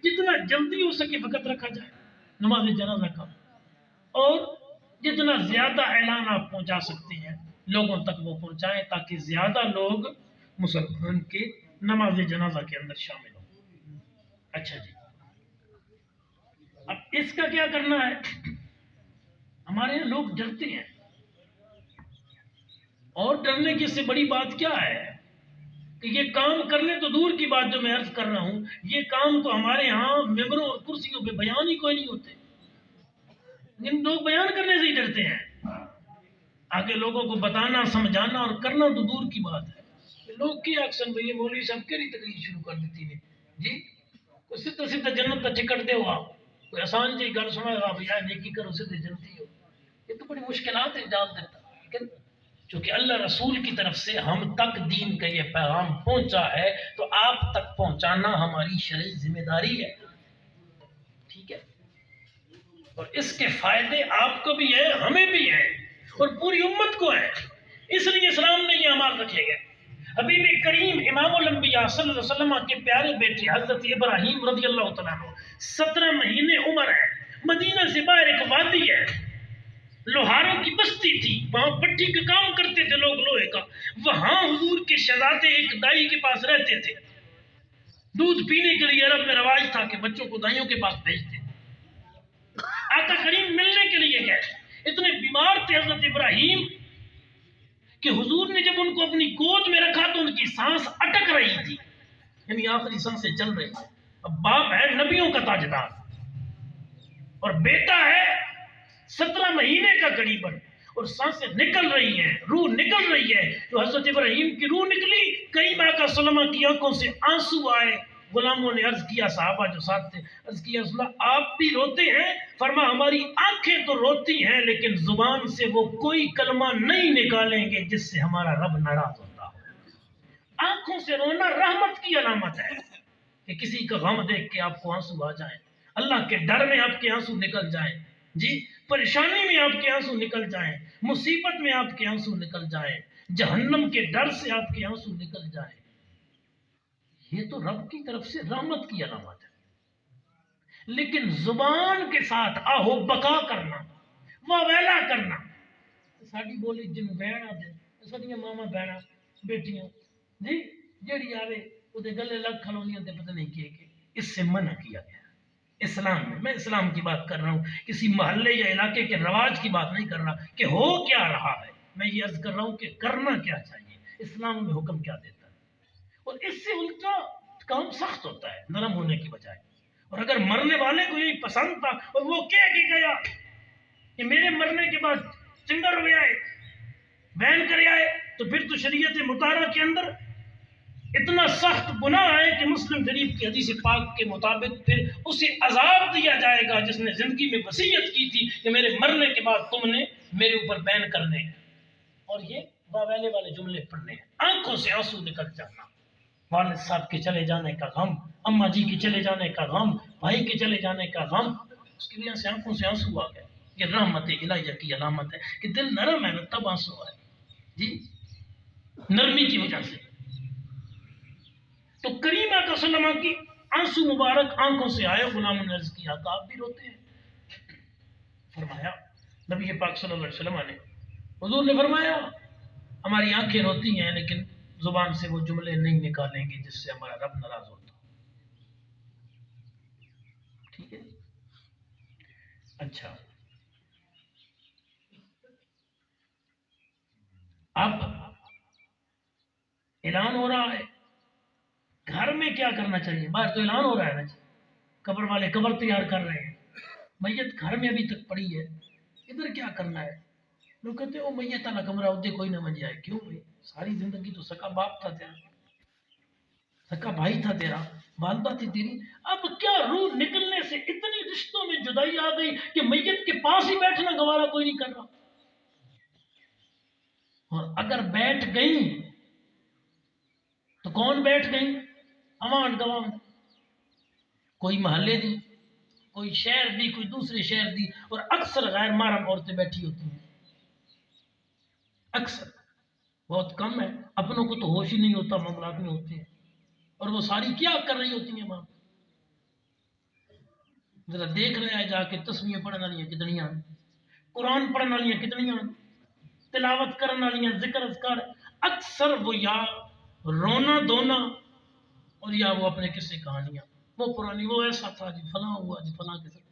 جتنا جلدی ہو سکے وقت رکھا جائے نماز جنازہ کا، اور جتنا زیادہ اعلان آپ پہنچا سکتے ہیں لوگوں تک وہ پہنچائیں تاکہ زیادہ لوگ مسلمان کے نماز جنازہ کے اندر شامل ہوں۔ اچھا جی، اب اس کا کیا کرنا ہے؟ ہمارے یہاں لوگ ڈرتے ہیں، اور ڈرنے کی اس سے بڑی بات کیا ہے کہ یہ کام کرنے تو دور کی بات جو میں عرض کر رہا ہوں، یہ کام تو ہمارے ہاں ممبروں اور کرسیوں پہ بیان ہی کوئی نہیں ہوتے، لیکن لوگ بیان کرنے سے ہی ڈرتے ہیں۔ آگے لوگوں کو بتانا سمجھانا اور کرنا تو دور کی بات ہے۔ لوگ کی اکثر بھئی مولوی صاحب کیڑی تقریر شروع کر دیتی نے جی، کوئی سیدھا سیدھا جنت کا ٹکٹ دے ہوا، کوئی آسان جی گل سنا گا بھیا نیکی کرو سیدھے جنتی ہو، یہ تو بڑی مشکلات ہے ڈال دیتا۔ لیکن چونکہ اللہ رسول کی طرف سے ہم تک دین کا یہ پیغام پہنچا ہے تو آپ تک پہنچانا ہماری شرعی ذمہ داری ہے، ٹھیک ہے؟ اور اس کے فائدے آپ کو بھی ہے، ہمیں بھی ہے، اور پوری امت کو ہے۔ اس لیے اسلام نے یہ اعمال رکھے گئے۔ حبیب کریم امام الانبیاء صلی اللہ علیہ وسلم کے پیارے بیٹے حضرت ابراہیم رضی اللہ تعالیٰ عنہ 17 مہینے عمر ہے، مدینہ سے باہر ایک وادی ہے، لوہاروں کی بستی تھی، وہاں پٹی کا کام کرتے تھے لوگ لوہے کا، وہاں حضور کے شہزادے ایک دائی کے پاس رہتے تھے۔ دودھ پینے کے لیے عرب میں رواج تھا کہ بچوں کو دائیوں کے پاس بھیجتے۔ آقا کریم ملنے کے لیے گئے، اتنے بیمار تھے حضرت ابراہیم کہ حضور نے جب ان کو اپنی گود میں رکھا تو ان کی سانس اٹک رہی تھی، یعنی آخری سانسیں چل رہی تھی۔ اب باپ ہے نبیوں کا تاجدار اور بیٹا ہے 17 مہینے کا قریباً، اور سانسیں نکل رہی ہیں، روح نکل رہی ہے۔ تو حضرت ابراہیم کی روح نکلی، کریم آقا صلی اللہ علیہ وسلم کی آنکھوں سے آنسو آئے۔ غلاموں نے عرض کیا، صحابہ جو ساتھ تھے، عرض کیا رسول اللہ آپ بھی روتے ہیں؟ فرما ہماری آنکھیں تو روتی ہیں لیکن زبان سے وہ کوئی کلمہ نہیں نکالیں گے جس سے ہمارا رب ناراض ہوتا ہو۔ آنکھوں سے رونا رحمت کی علامت ہے کہ کسی کا غم دیکھ کے آپ کو آنسو آ جائیں، اللہ کے ڈر میں آپ کے آنسو نکل جائیں، جی پریشانی میں آپ کے آنسو نکل جائیں، مصیبت میں آپ کے آنسو نکل جائیں، جہنم کے ڈر سے آپ کے آنسو نکل جائیں، یہ تو رب کی طرف سے رحمت کی علامت ہے۔ لیکن زبان کے ساتھ آہو بکا کرنا، واویلا کرنا، ساڈی بولی جن بہنا دے سڈیاں ماما بہنا بیٹیاں جی جیڑی آوے وہ گلے لگ کھلونیاں تے پتہ نہیں کہ اس سے منع کیا گیا اسلام میں۔ میں اسلام کی بات کر رہا ہوں، کسی محلے یا علاقے کے رواج کی بات نہیں کر رہا کہ ہو کیا رہا ہے، میں یہ عرض کر رہا ہوں کہ کرنا کیا چاہیے، اسلام میں حکم کیا دیتا ہے۔ اور اس سے الٹا کام سخت ہوتا ہے نرم ہونے کی بجائے۔ اور اگر مرنے والے کو یہی پسند تھا اور وہ کہہ کے گیا کہ میرے مرنے کے بعد چنگر ہوئے آئے بین کرے آئے، تو پھر تو شریعت مطہرہ کے اندر اتنا سخت گناہ ہے کہ مسلم شریف کی حدیث پاک کے مطابق پھر اسے عذاب دیا جائے گا جس نے زندگی میں وصیت کی تھی کہ میرے مرنے کے بعد تم نے میرے اوپر بین کرنے ہیں اور یہ واویلے والے جملے پڑھنے ہیں۔ آنکھوں سے آنسو نکل جانا، والد صاحب کے چلے جانے کا غم، اماں جی کے چلے جانے کا غم، بھائی کے چلے جانے کا غم، اس کی وجہ سے آنکھوں سے آنسو آ گئے۔ یہ رحمت الہیہ کی علامت ہے کہ دل نرم ہے تب آنسو آئے، جی نرمی کی وجہ سے۔ تو کریم آقا صلی اللہ علیہ وسلم کی آنسو مبارک آنکھوں سے آئے۔ غلاموں نے عرض کیا کہ آپ بھی روتے ہیں؟ فرمایا نبی پاک صلی اللہ علیہ وسلم نے، حضور نے فرمایا ہماری آنکھیں روتی ہیں لیکن زبان سے وہ جملے نہیں نکالیں گے جس سے ہمارا رب ناراض ہوتا۔ ٹھیک ہے، اچھا اب اعلان ہو رہا ہے، گھر میں کیا کرنا چاہیے؟ باہر تو اعلان ہو رہا ہے نا، قبر والے قبر تیار کر رہے ہیں، میت گھر میں ابھی تک پڑی ہے، ادھر کیا کرنا ہے؟ لوگ کہتے ہیں وہ میت والا کمرہ ادھر کوئی نہ من جائے۔ کیوں بھائی؟ ساری زندگی تو سکا باپ تھا تیرا، سکا بھائی تھا تیرا، والدہ تھی تیری، اب کیا روح نکلنے سے اتنی رشتوں میں جدائی آ گئی کہ میت کے پاس ہی بیٹھنا گوارا کوئی نہیں کر رہا؟ اور اگر بیٹھ گئی تو کون بیٹھ گئی؟ امان گوان، کوئی محلے دی، کوئی شہر دی، کوئی دوسرے شہر دی، اور اکثر غیر محرم عورتیں بیٹھی ہوتی ہیں، اکثر، بہت کم ہے، اپنوں کو تو ہوش ہی نہیں ہوتا، معاملات میں ہوتے ہیں، اور وہ ساری کیا کر رہی ہوتی ہیں وہاں؟ ذرا دیکھ رہے ہیں جا کے تسبیح پڑھن والی کتنی ہیں، قرآن پڑھن والی کتنی ہیں، تلاوت کرن والی، ذکر اذکار، اکثر وہ یا رونا دھونا اور یا وہ اپنے قصے کہانیاں، وہ پرانی، وہ ایسا تھا جی، فلاں ہوا جی، فلاں کے ساتھ